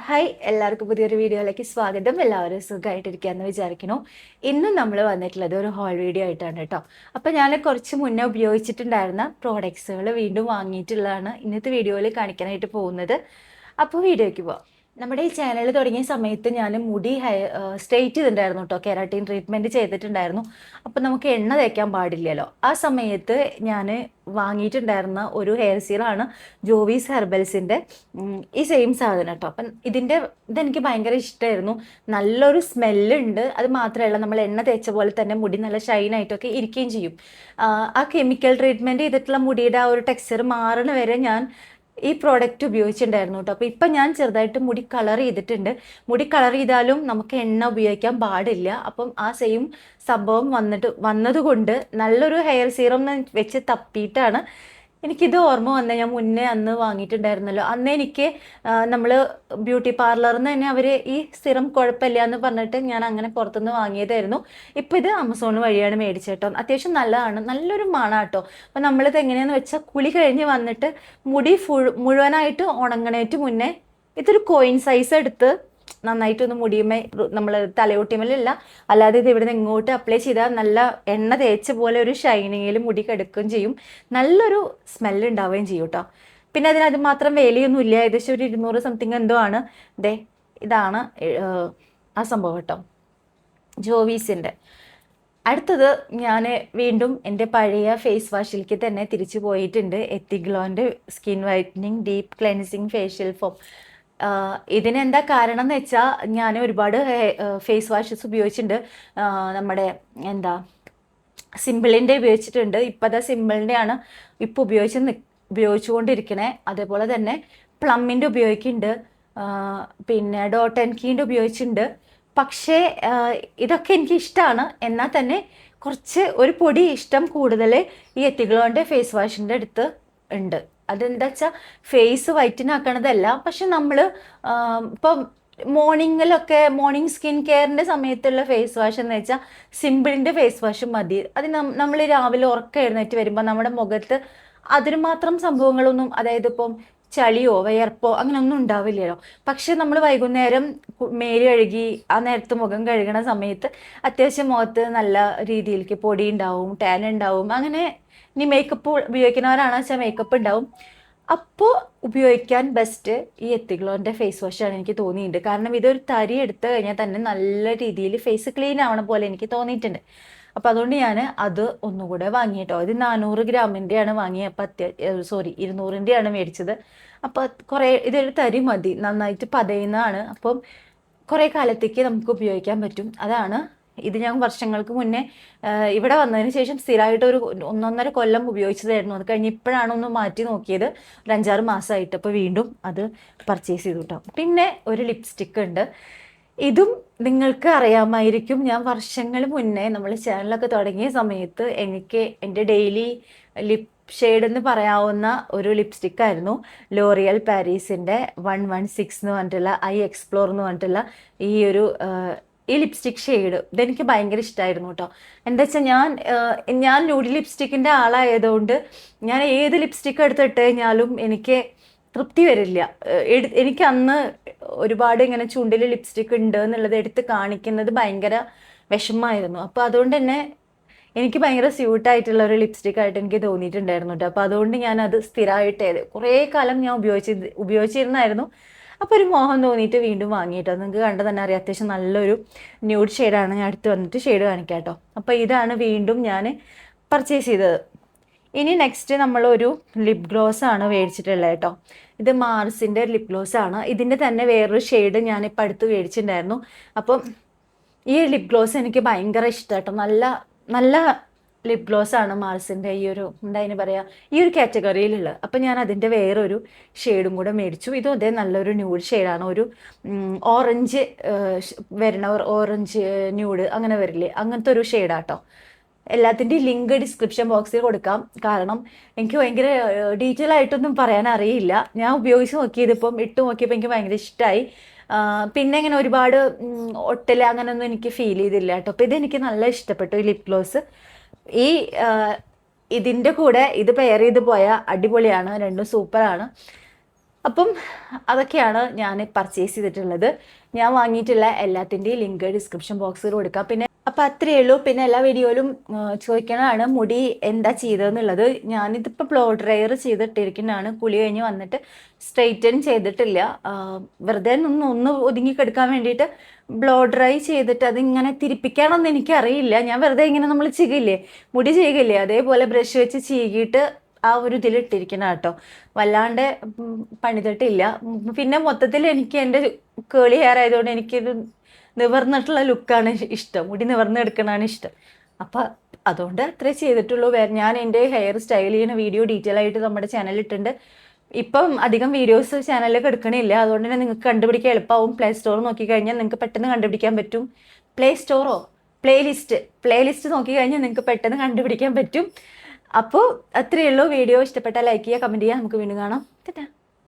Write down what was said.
Hi, എല്ലാവർക്കും പുതിയൊരു വീഡിയോയിലേക്ക് സ്വാഗതം. എല്ലാവരും സുഖമായിട്ടിരിക്കുകയെന്ന് വിചാരിക്കുന്നു. ഇന്നും നമ്മൾ വന്നിട്ടുള്ളത് ഒരു ഹോൾ വീഡിയോ ആയിട്ടാണ് കേട്ടോ. അപ്പോൾ ഞാൻ കുറച്ച് മുന്നേ ഉപയോഗിച്ചിട്ടുണ്ടായിരുന്ന പ്രോഡക്ട്സുകൾ വീണ്ടും വാങ്ങിയിട്ടുള്ളതാണ് ഇന്നത്തെ വീഡിയോയിൽ കാണിക്കാനായിട്ട് പോകുന്നത്. അപ്പോൾ വീഡിയോയ്ക്ക് പോവാം. നമ്മുടെ ഈ ചാനൽ തുടങ്ങിയ സമയത്ത് ഞാൻ മുടി സ്ട്രെയിറ്റ് ചെയ്തിട്ടുണ്ടായിരുന്നു കേട്ടോ. കെരാട്ടിൻ ട്രീറ്റ്മെൻറ്റ് ചെയ്തിട്ടുണ്ടായിരുന്നു. അപ്പോൾ നമുക്ക് എണ്ണ തേക്കാൻ പാടില്ലല്ലോ. ആ സമയത്ത് ഞാൻ വാങ്ങിയിട്ടുണ്ടായിരുന്ന ഒരു ഹെയർ സീറാണ് ജോവീസ് ഹെർബൽസിൻ്റെ ഈ സെയിം സാധനം കേട്ടോ. അപ്പം ഇതെനിക്ക് ഭയങ്കര ഇഷ്ടമായിരുന്നു. നല്ലൊരു സ്മെല്ലുണ്ട്. അത് മാത്രമല്ല, നമ്മൾ എണ്ണ തേച്ച പോലെ തന്നെ മുടി നല്ല ഷൈനായിട്ടൊക്കെ ഇരിക്കുകയും ചെയ്യും. ആ കെമിക്കൽ ട്രീറ്റ്മെൻറ്റ് ചെയ്തിട്ടുള്ള മുടിയുടെ ആ ഒരു ടെക്സ്ചർ മാറണ വരെ ഞാൻ ഈ പ്രോഡക്റ്റ് ഉപയോഗിച്ചിട്ടുണ്ടായിരുന്നു കേട്ടോ. അപ്പോൾ ഇപ്പം ഞാൻ ചെറുതായിട്ട് മുടി കളർ ചെയ്തിട്ടുണ്ട്. മുടി കളർ ചെയ്താലും നമുക്ക് എണ്ണ ഉപയോഗിക്കാൻ പാടില്ല. അപ്പം ആ സെയിം സംഭവം വന്നതുകൊണ്ട് നല്ലൊരു ഹെയർ സീറം വെച്ച് തപ്പിയിട്ടാണ് എനിക്കിത് ഓർമ്മ വന്നത്. ഞാൻ മുന്നേ അന്ന് വാങ്ങിയിട്ടുണ്ടായിരുന്നല്ലോ. അന്ന് എനിക്ക് നമ്മൾ ബ്യൂട്ടി പാർലറിൽ നിന്ന് തന്നെ അവർ ഈ സിറം കുഴപ്പമില്ല എന്ന് പറഞ്ഞിട്ട് ഞാൻ അങ്ങനെ പുറത്തുനിന്ന് വാങ്ങിയതായിരുന്നു. ഇപ്പോൾ ഇത് ആമസോൺ വഴിയാണ് മേടിച്ചേട്ടോ. അത്യാവശ്യം നല്ലതാണ്, നല്ലൊരു മണാട്ടോ. അപ്പോൾ നമ്മളിത് എങ്ങനെയാണെന്ന് വെച്ചാൽ കുളി കഴിഞ്ഞ് വന്നിട്ട് മുടി മുഴുവനായിട്ട് ഉണങ്ങണേറ്റ് മുന്നേ ഇതൊരു കോയിൻ സൈസ് എടുത്ത് നന്നായിട്ടൊന്ന് മുടിയുമേ നമ്മൾ തലയോട്ടിമേലല്ല, അല്ലാതെ ഇത് ഇവിടെ നിന്ന് ഇങ്ങോട്ട് അപ്ലൈ ചെയ്താൽ നല്ല എണ്ണ തേച്ച പോലെ ഒരു ഷൈനിങ്ങിൽ മുടി കെടുക്കുകയും ചെയ്യും. നല്ലൊരു സ്മെല്ല് ഉണ്ടാവുകയും ചെയ്യും കേട്ടോ. പിന്നെ അതിനത് മാത്രം വിലയൊന്നും ഇല്ല. ഏകദേശം ഒരു 200 സംതിങ് എന്തോ ആണ്. ഇതാണ് ആ സംഭവം കേട്ടോ, ജോവീസിൻ്റെ. അടുത്തത് ഞാൻ വീണ്ടും എൻ്റെ പഴയ ഫേസ് വാഷിലേക്ക് തന്നെ തിരിച്ചു പോയിട്ടുണ്ട്. എത്തിഗ്ലോൻ്റെ skin whitening deep cleansing facial foam. ഇതിനെന്താ കാരണം എന്ന് വെച്ചാൽ ഞാൻ ഒരുപാട് ഫേസ് വാഷസ് ഉപയോഗിച്ചിട്ടുണ്ട്. നമ്മുടെ സിമ്പിളിൻ്റെ ഉപയോഗിച്ചിട്ടുണ്ട്. ഇപ്പം അതാ സിമ്പിളിൻ്റെ ആണ് ഇപ്പോൾ ഉപയോഗിച്ചുകൊണ്ടിരിക്കണേ. അതേപോലെ തന്നെ പ്ലമ്മിൻ്റെ ഉപയോഗിക്കുന്നുണ്ട്, പിന്നെ ഡോട്ട് ആൻഡ് കീൻ്റെ ഉപയോഗിച്ചിട്ടുണ്ട്. പക്ഷേ ഇതൊക്കെ എനിക്ക് ഇഷ്ടമാണ്. എന്നാൽ തന്നെ കുറച്ച് ഒരു പൊടി ഇഷ്ടം കൂടുതൽ ഈ എത്തിഗ്ലോൻ്റെ ഫേസ് വാഷിൻ്റെ അടുത്ത് ഉണ്ട്. അതെന്താ വെച്ചാൽ ഫേസ് വൈറ്റനാക്കണതല്ല, പക്ഷെ നമ്മൾ ഇപ്പം മോർണിംഗ് സ്കിൻ കെയറിൻ്റെ സമയത്തുള്ള ഫേസ് വാഷ് എന്ന് വെച്ചാൽ സിമ്പിളിൻ്റെ ഫേസ് വാഷ് മതി. അത് നമ്മൾ രാവിലെ ഉറക്കം എഴുന്നേറ്റ് വരുമ്പോൾ നമ്മുടെ മുഖത്ത് അതിന് മാത്രം സംഭവങ്ങളൊന്നും, അതായത് ഇപ്പം ചളിയോ വിയർപ്പോ അങ്ങനെ ഒന്നും ഉണ്ടാവില്ലല്ലോ. പക്ഷെ നമ്മൾ വൈകുന്നേരം മേല് കഴുകി ആ നേരത്ത് മുഖം കഴുകണ സമയത്ത് അത്യാവശ്യം മുഖത്ത് നല്ല രീതിയിലേക്ക് പൊടി ഉണ്ടാവും, ടാൻ ഉണ്ടാവും. അങ്ങനെ ഇനി മേക്കപ്പ് ഉപയോഗിക്കുന്നവരാണെന്ന് വെച്ചാൽ മേക്കപ്പ് ഉണ്ടാവും. അപ്പോൾ ഉപയോഗിക്കാൻ ബെസ്റ്റ് ഈ എത്തിഗ്ലോൻ്റെ ഫേസ് വാഷാണ് എനിക്ക് തോന്നിയിട്ടുണ്ട്. കാരണം ഇതൊരു തരി എടുത്തു കഴിഞ്ഞാൽ തന്നെ നല്ല രീതിയിൽ ഫേസ് ക്ലീൻ ആവണ പോലെ എനിക്ക് തോന്നിയിട്ടുണ്ട്. അപ്പോൾ അതുകൊണ്ട് ഞാൻ അത് ഒന്നുകൂടെ വാങ്ങിയിട്ടോ. ഇത് 400 ഗ്രാമിൻ്റെയാണ് വാങ്ങിയത്. അപ്പം 200ൻ്റെയാണ് മേടിച്ചത്. അപ്പോൾ ഇതൊരു തരി മതി, നന്നായിട്ട് പതയുന്നതാണ്. അപ്പം കുറേ കാലത്തേക്ക് നമുക്ക് ഉപയോഗിക്കാൻ പറ്റും. അതാണ് ഇത്. ഞാൻ വർഷങ്ങൾക്ക് മുന്നേ ഇവിടെ വന്നതിന് ശേഷം സ്ഥിരമായിട്ട് ഒരു 1.5 കൊല്ലം ഉപയോഗിച്ചതായിരുന്നു. അത് കഴിഞ്ഞ് ഇപ്പോഴാണ് ഒന്ന് മാറ്റി നോക്കിയത്, ഒരു 5-6 മാസമായിട്ട്. അപ്പോൾ വീണ്ടും അത് പർച്ചേസ് ചെയ്തു കേട്ടോ. പിന്നെ ഒരു ലിപ്സ്റ്റിക്ക് ഉണ്ട്. ഇതും നിങ്ങൾക്ക് അറിയാമായിരിക്കും. ഞാൻ വർഷങ്ങൾ മുന്നേ നമ്മൾ ചാനലൊക്കെ തുടങ്ങിയ സമയത്ത് എനിക്ക് എൻ്റെ ഡെയിലി ലിപ് ഷെയ്ഡ് എന്ന് പറയാവുന്ന ഒരു ലിപ്സ്റ്റിക്കായിരുന്നു ലോറിയൽ പാരീസിൻ്റെ 116 എന്ന് പറഞ്ഞിട്ടുള്ള എക്സ്പ്ലോർ എന്ന് പറഞ്ഞിട്ടുള്ള ഈ ലിപ്സ്റ്റിക് ഷെയ്ഡ്. ഇതെനിക്ക് ഭയങ്കര ഇഷ്ടമായിരുന്നു കേട്ടോ. എന്താ വെച്ചാൽ ഞാൻ ന്യൂഡ് ലിപ്സ്റ്റിക്കിൻ്റെ ആളായതുകൊണ്ട് ഞാൻ ഏത് ലിപ്സ്റ്റിക്ക് എടുത്തിട്ട് കഴിഞ്ഞാലും എനിക്ക് തൃപ്തി വരില്ല. എനിക്ക് അന്ന് ഒരുപാട് ഇങ്ങനെ ചുണ്ടിൽ ലിപ്സ്റ്റിക്ക് ഉണ്ട് എന്നുള്ളത് എടുത്ത് കാണിക്കുന്നത് ഭയങ്കര വിഷമമായിരുന്നു. അപ്പോൾ അതുകൊണ്ട് തന്നെ എനിക്ക് ഭയങ്കര സ്യൂട്ടായിട്ടുള്ള ഒരു ലിപ്സ്റ്റിക്കായിട്ട് എനിക്ക് തോന്നിയിട്ടുണ്ടായിരുന്നു കേട്ടോ. അപ്പോൾ അതുകൊണ്ട് ഞാനത് സ്ഥിരമായിട്ട് കുറേ കാലം ഞാൻ ഉപയോഗിച്ചിരുന്നായിരുന്നു. അപ്പോൾ ഒരു മോഹം തോന്നിയിട്ട് വീണ്ടും വാങ്ങിയിട്ടോ. നിങ്ങൾക്ക് കണ്ടു തന്നെ അറിയാം, അത്യാവശ്യം നല്ലൊരു ന്യൂഡ് ഷെയ്ഡാണ്. ഞാൻ അടുത്ത് വന്നിട്ട് ഷെയ്ഡ് കാണിക്കാം കേട്ടോ. അപ്പോൾ ഇതാണ് വീണ്ടും ഞാൻ പർച്ചേസ് ചെയ്തത്. ഇനി നെക്സ്റ്റ് നമ്മളൊരു ലിപ് ഗ്ലോസ് ആണ് മേടിച്ചിട്ടുള്ളത് കേട്ടോ. ഇത് മാർസിൻ്റെ ലിപ് ഗ്ലോസ് ആണ്. ഇതിൻ്റെ തന്നെ വേറൊരു ഷെയ്ഡ് ഞാനിപ്പോൾ അടുത്ത് മേടിച്ചിട്ടുണ്ടായിരുന്നു. അപ്പം ഈ ലിപ് ഗ്ലോസ് എനിക്ക് ഭയങ്കര ഇഷ്ടം കേട്ടോ. നല്ല നല്ല ലിപ് ഗ്ലോസ് ആണ് മാർസിൻ്റെ എന്താ പറയുക, ഈ ഒരു കാറ്റഗറിയിലുള്ളത്. അപ്പം ഞാൻ അതിൻ്റെ വേറൊരു ഷെയ്ഡും കൂടെ മേടിച്ചു. ഇതും അതേ നല്ലൊരു ന്യൂഡ് ഷെയ്ഡാണ്. ഒരു ഓറഞ്ച് ഓറഞ്ച് ന്യൂഡ് അങ്ങനെ വരില്ലേ, അങ്ങനത്തെ ഒരു ഷെയ്ഡാട്ടോ. എല്ലാത്തിൻ്റെയും ലിങ്ക് ഡിസ്ക്രിപ്ഷൻ ബോക്സിൽ കൊടുക്കാം. കാരണം എനിക്ക് ഭയങ്കര ഡീറ്റെയിൽ ആയിട്ടൊന്നും പറയാൻ അറിയില്ല. ഞാൻ ഉപയോഗിച്ച് നോക്കിയതിപ്പം ഇട്ട് നോക്കിയപ്പോൾ എനിക്ക് ഭയങ്കര ഇഷ്ടമായി. പിന്നെ ഇങ്ങനെ ഒരുപാട് ഒട്ടൽ അങ്ങനെയൊന്നും എനിക്ക് ഫീൽ ചെയ്തില്ല കേട്ടോ. അപ്പോൾ ഇതെനിക്ക് നല്ല ഇഷ്ടപ്പെട്ടു ഈ ലിപ് ഗ്ലോസ്. ഇതിൻ്റെ കൂടെ ഇത് പെയർ ചെയ്ത് പോയാൽ അടിപൊളിയാണ്. രണ്ടും സൂപ്പറാണ്. അപ്പം അതൊക്കെയാണ് ഞാൻ പർച്ചേസ് ചെയ്തിട്ടുള്ളത്. ഞാൻ വാങ്ങിയിട്ടുള്ള എല്ലാത്തിൻ്റെയും ലിങ്ക് ഡിസ്ക്രിപ്ഷൻ ബോക്സിൽ കൊടുക്കാം. പിന്നെ അപ്പം അത്രയേ ഉള്ളൂ. പിന്നെ എല്ലാ വീഡിയോയിലും ചോദിക്കണതാണ് മുടി എന്താ ചെയ്തതെന്നുള്ളത്. ഞാനിതിപ്പോൾ ബ്ലോ ഡ്രയർ ചെയ്തിട്ടിരിക്കുന്നതാണ്. കുളി കഴിഞ്ഞ് വന്നിട്ട് സ്ട്രെയിറ്റൻ ചെയ്തിട്ടില്ല. വെറുതെ ഒന്ന് ഒതുങ്ങി കിടക്കാൻ വേണ്ടിയിട്ട് ബ്ലോ ഡ്രൈ ചെയ്തിട്ട് അതിങ്ങനെ തിരിപ്പിക്കാനൊന്നും എനിക്കറിയില്ല. ഞാൻ വെറുതെ ഇങ്ങനെ നമ്മൾ ചെയ്യില്ലേ, മുടി ചെയ്യില്ലേ, അതേപോലെ ബ്രഷ് വെച്ച് ചീകിയിട്ട് ആ ഒരു ഇതിലിട്ടിരിക്കണ കേട്ടോ. വല്ലാണ്ട് പണിതിട്ടില്ല. പിന്നെ മൊത്തത്തിൽ എനിക്ക് എൻ്റെ കേളി ഹെയർ ആയതുകൊണ്ട് എനിക്കൊരു നിവർന്നിട്ടുള്ള ലുക്കാണ് ഇഷ്ടം, മുടി നിവർന്നെടുക്കണതാണ് ഇഷ്ടം. അപ്പം അതുകൊണ്ട് അത്രേ ചെയ്തിട്ടുള്ളൂ. ഞാൻ എൻ്റെ ഹെയർ സ്റ്റൈൽ ചെയ്യുന്ന വീഡിയോ ഡീറ്റെയിൽ ആയിട്ട് നമ്മുടെ ചാനലിൽ ഇട്ടുണ്ട്. ഇപ്പം അധികം വീഡിയോസ് ചാനലിലേക്ക് എടുക്കണില്ല, അതുകൊണ്ട് തന്നെ നിങ്ങൾക്ക് കണ്ടുപിടിക്കാൻ എളുപ്പമാവും. പ്ലേ സ്റ്റോർ നോക്കിക്കഴിഞ്ഞാൽ നിങ്ങൾക്ക് പെട്ടെന്ന് കണ്ടുപിടിക്കാൻ പറ്റും. പ്ലേ സ്റ്റോറോ പ്ലേലിസ്റ്റ് നോക്കിക്കഴിഞ്ഞാൽ നിങ്ങൾക്ക് പെട്ടെന്ന് കണ്ടുപിടിക്കാൻ പറ്റും. അപ്പോൾ അത്രയേ ഉള്ളൂ. വീഡിയോ ഇഷ്ടപ്പെട്ടാൽ ലൈക്ക് ചെയ്യുക, കമൻറ്റ് ചെയ്യുക. നമുക്ക് വീണ്ടും കാണാം.